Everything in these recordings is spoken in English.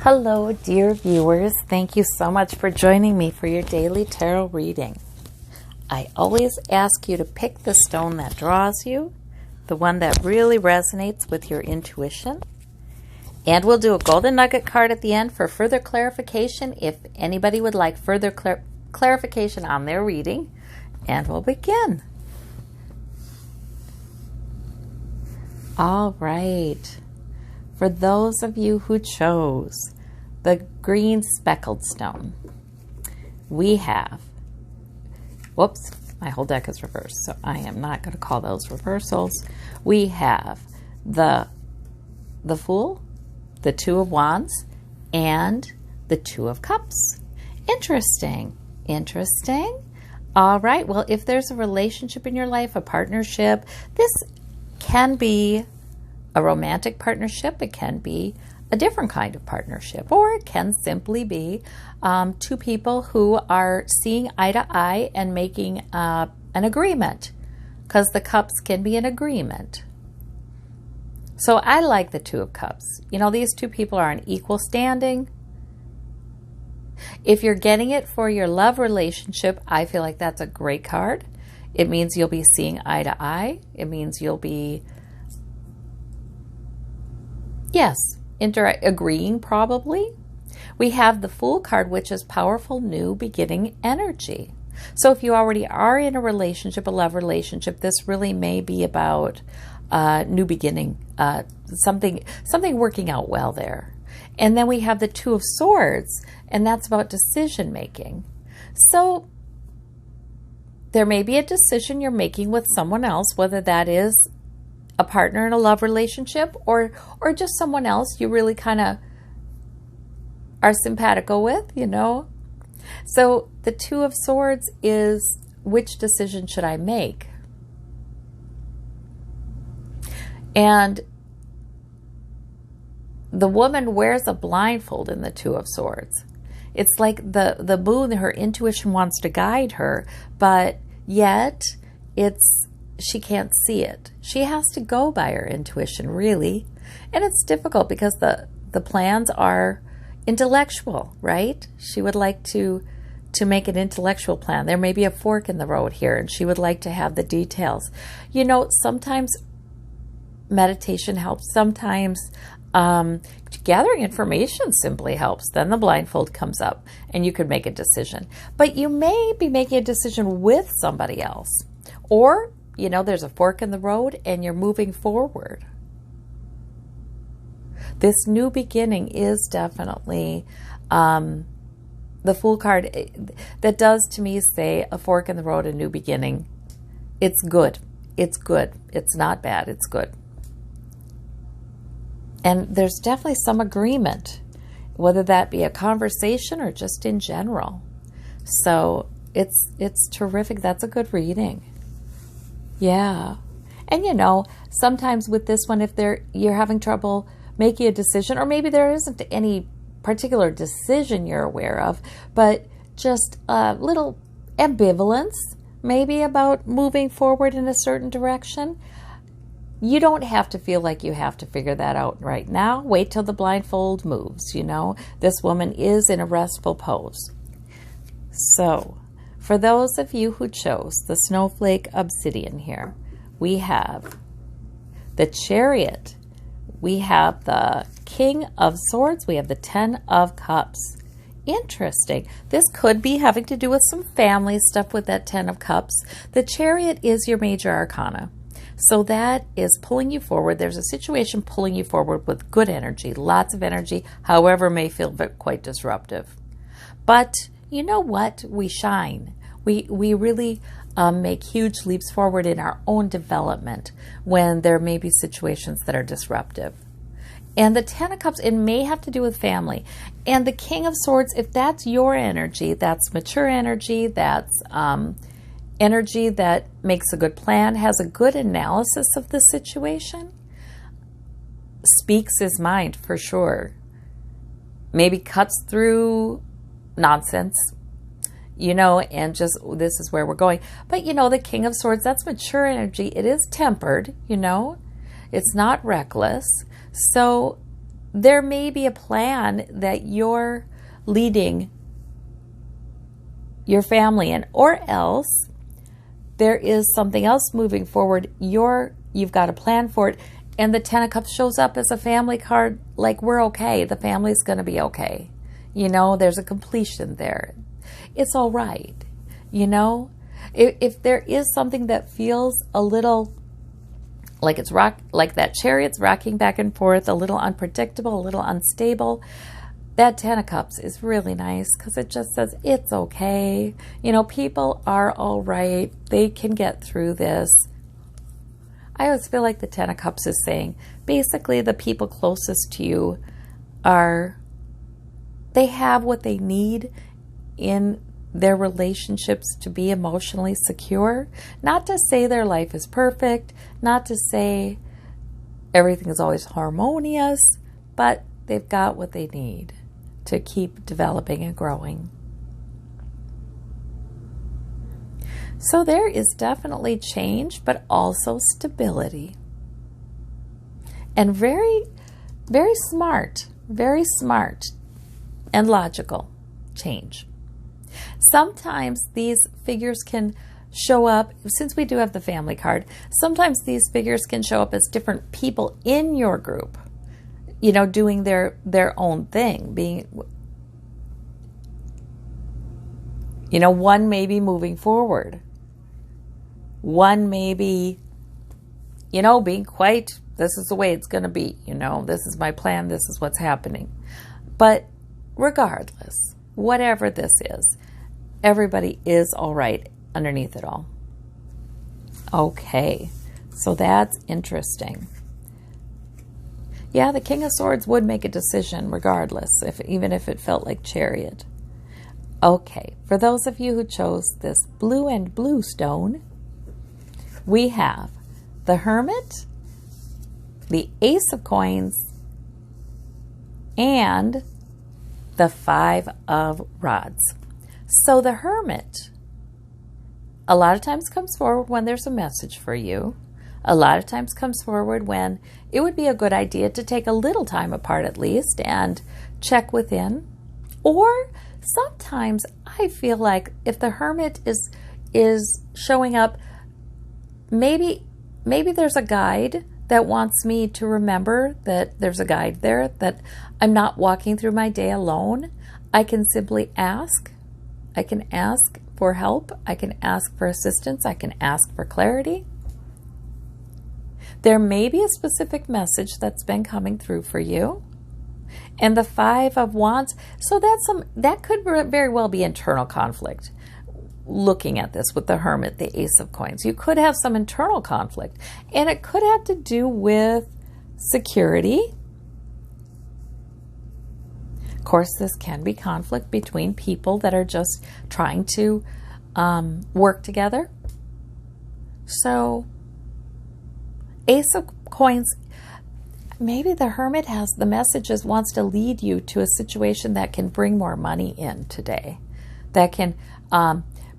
Hello, dear viewers. Thank you so much for joining me for your daily tarot reading. I always ask you to pick the stone that draws you, the one that really resonates with your intuition. And we'll do a Golden Nugget card at the end for further clarification if anybody would like further clarification on their reading. And we'll begin. All right. For those of you who chose the green speckled stone, we have, whoops, my whole deck is reversed, so I am not going to call those reversals. We have the Fool, the Two of Wands, and the Two of Cups. Interesting. All right, well, if there's a relationship in your life, a partnership, this can be a romantic partnership, it can be a different kind of partnership, or it can simply be two people who are seeing eye to eye and making an agreement, because the cups can be an agreement. So I like the Two of Cups. You know, these two people are on equal standing. If you're getting it for your love relationship, I feel like that's a great card. It means you'll be seeing eye to eye. It means you'll be agreeing probably. We have the Fool card, which is powerful new beginning energy. So if you already are in a relationship, a love relationship, this really may be about new beginning, something working out well there. And then we have the Two of Swords, and that's about decision making. So there may be a decision you're making with someone else, whether that is a partner in a love relationship or just someone else you really kind of are simpatico with, you know. So the Two of Swords is, which decision should I make? And the woman wears a blindfold in the Two of Swords. It's like the moon, her intuition wants to guide her, but yet she can't see it. She has to go by her intuition, really. And it's difficult because the plans are intellectual, right? She would like to make an intellectual plan. There may be a fork in the road here, and she would like to have the details. You know, sometimes meditation helps. Sometimes gathering information simply helps. Then the blindfold comes up, and you could make a decision. But you may be making a decision with somebody else. Or you know, there's a fork in the road and you're moving forward. This new beginning is definitely the Fool card. That does to me say a fork in the road, a new beginning. It's good. It's good. It's not bad. It's good. And there's definitely some agreement, whether that be a conversation or just in general. So it's terrific. That's a good reading. Yeah. And you know, sometimes with this one, if you're having trouble making a decision, or maybe there isn't any particular decision you're aware of, but just a little ambivalence, maybe about moving forward in a certain direction, you don't have to feel like you have to figure that out right now. Wait till the blindfold moves, you know. This woman is in a restful pose. So for those of you who chose the Snowflake Obsidian here, we have the Chariot, we have the King of Swords, we have the Ten of Cups. Interesting. This could be having to do with some family stuff with that Ten of Cups. The Chariot is your major arcana. So that is pulling you forward. There's a situation pulling you forward with good energy, lots of energy, however may feel quite disruptive. But you know what? We shine. We really make huge leaps forward in our own development when there may be situations that are disruptive. And the Ten of Cups, it may have to do with family. And the King of Swords, if that's your energy, that's mature energy, that's energy that makes a good plan, has a good analysis of the situation, speaks his mind for sure, maybe cuts through nonsense, you know, and just, this is where we're going. But, you know, the King of Swords, that's mature energy. It is tempered, you know. It's not reckless. So there may be a plan that you're leading your family in, or else there is something else moving forward. You've got a plan for it, and the Ten of Cups shows up as a family card, like we're okay. The family's going to be okay. There's a completion there. It's all right. If there is something that feels a little like like that chariot's rocking back and forth, a little unpredictable, a little unstable, that Ten of Cups is really nice because it just says it's okay. People are all right. They can get through this. I always feel like the Ten of Cups is saying, basically, the people closest to you they have what they need in their relationships to be emotionally secure. Not to say their life is perfect, not to say everything is always harmonious, but they've got what they need to keep developing and growing. So there is definitely change, but also stability. And very, very smart and logical change. Sometimes these figures can show up, since we do have the family card, sometimes these figures can show up as different people in your group, doing their own thing, being, one may be moving forward. One may be, being quite, this is the way it's going to be, this is my plan, this is what's happening. But regardless, whatever this is, everybody is all right underneath it all. Okay, so that's interesting. Yeah, the King of Swords would make a decision regardless, even if it felt like Chariot. Okay, for those of you who chose this blue and blue stone, we have the Hermit, the Ace of Coins, and the Five of Rods. So the Hermit a lot of times comes forward when there's a message for you. A lot of times comes forward when it would be a good idea to take a little time apart at least and check within. Or sometimes I feel like if the Hermit is showing up, maybe there's a guide that wants me to remember that there's a guide there, that I'm not walking through my day alone. I can simply ask. I can ask for help. I can ask for assistance. I can ask for clarity. There may be a specific message that's been coming through for you. And the Five of Wands, so that could very well be internal conflict. Looking at this with the Hermit, the Ace of Coins, you could have some internal conflict, and it could have to do with security. Of course, this can be conflict between people that are just trying to work together. So, Ace of Coins, maybe the Hermit has the messages, wants to lead you to a situation that can bring more money in today, that can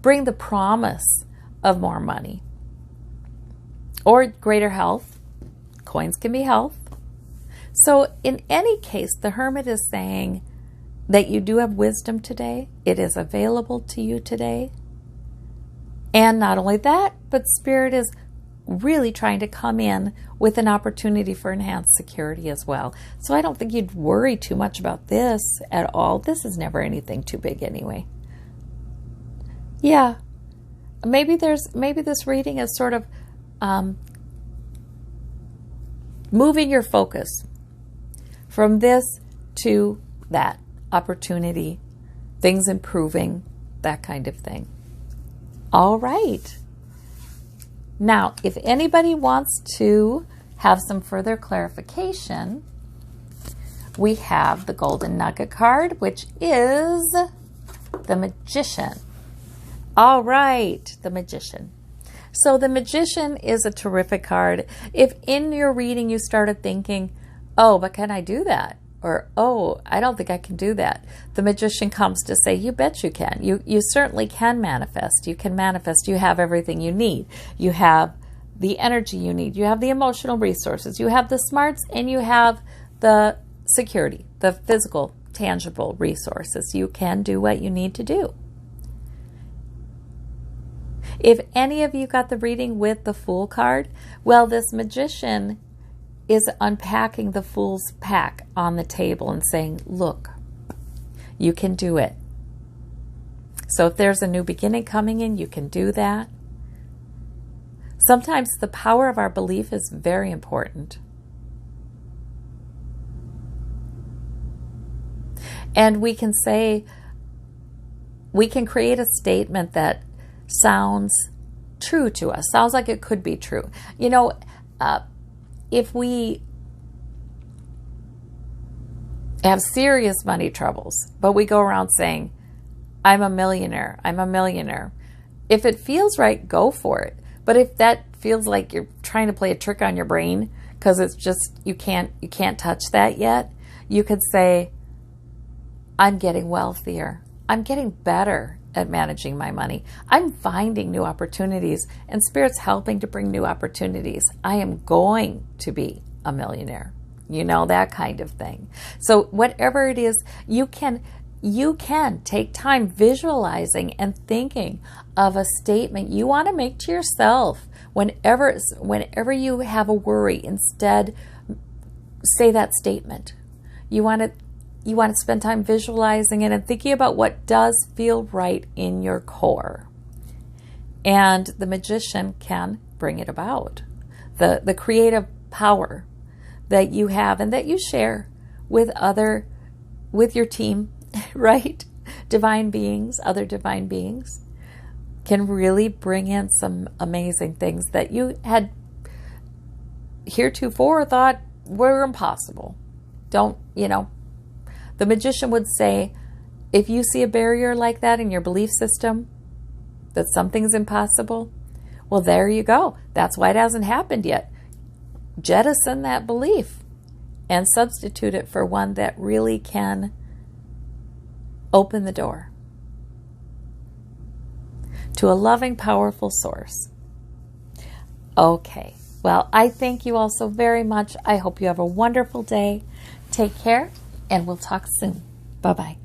bring the promise of more money or greater health. Coins can be health. So in any case, the Hermit is saying that you do have wisdom today. It is available to you today. And not only that, but Spirit is really trying to come in with an opportunity for enhanced security as well. So I don't think you'd worry too much about this at all. This is never anything too big anyway. Yeah, maybe this reading is sort of moving your focus from this to that opportunity, things improving, that kind of thing. All right. Now, if anybody wants to have some further clarification, we have the Golden Nugget card, which is the Magician. All right, the Magician. So the Magician is a terrific card. If in your reading you started thinking, oh, but can I do that? Or, oh, I don't think I can do that. The Magician comes to say, you bet you can. You certainly can manifest. You can manifest. You have everything you need. You have the energy you need. You have the emotional resources. You have the smarts, and you have the security, the physical, tangible resources. You can do what you need to do. If any of you got the reading with the Fool card, well, this magician is unpacking the Fool's pack on the table and saying, look, you can do it. So if there's a new beginning coming in, you can do that. Sometimes the power of our belief is very important. And we can say, we can create a statement that sounds true to us, sounds like it could be true. You know, if we have serious money troubles, but we go around saying, I'm a millionaire, I'm a millionaire. If it feels right, go for it. But if that feels like you're trying to play a trick on your brain because it's just, you can't touch that yet, you could say, I'm getting wealthier. I'm getting better at managing my money. I'm finding new opportunities, and Spirit's helping to bring new opportunities. I am going to be a millionaire. You know, that kind of thing. So whatever it is, you can take time visualizing and thinking of a statement you want to make to yourself. Whenever you have a worry, instead say that statement. You want to spend time visualizing it and thinking about what does feel right in your core. And the magician can bring it about. The creative power that you have and that you share with your team, right? Divine beings, other divine beings, can really bring in some amazing things that you had heretofore thought were impossible. The magician would say, if you see a barrier like that in your belief system, that something's impossible, well, there you go. That's why it hasn't happened yet. Jettison that belief and substitute it for one that really can open the door to a loving, powerful source. Okay. Well, I thank you all so very much. I hope you have a wonderful day. Take care. And we'll talk soon. Bye-bye.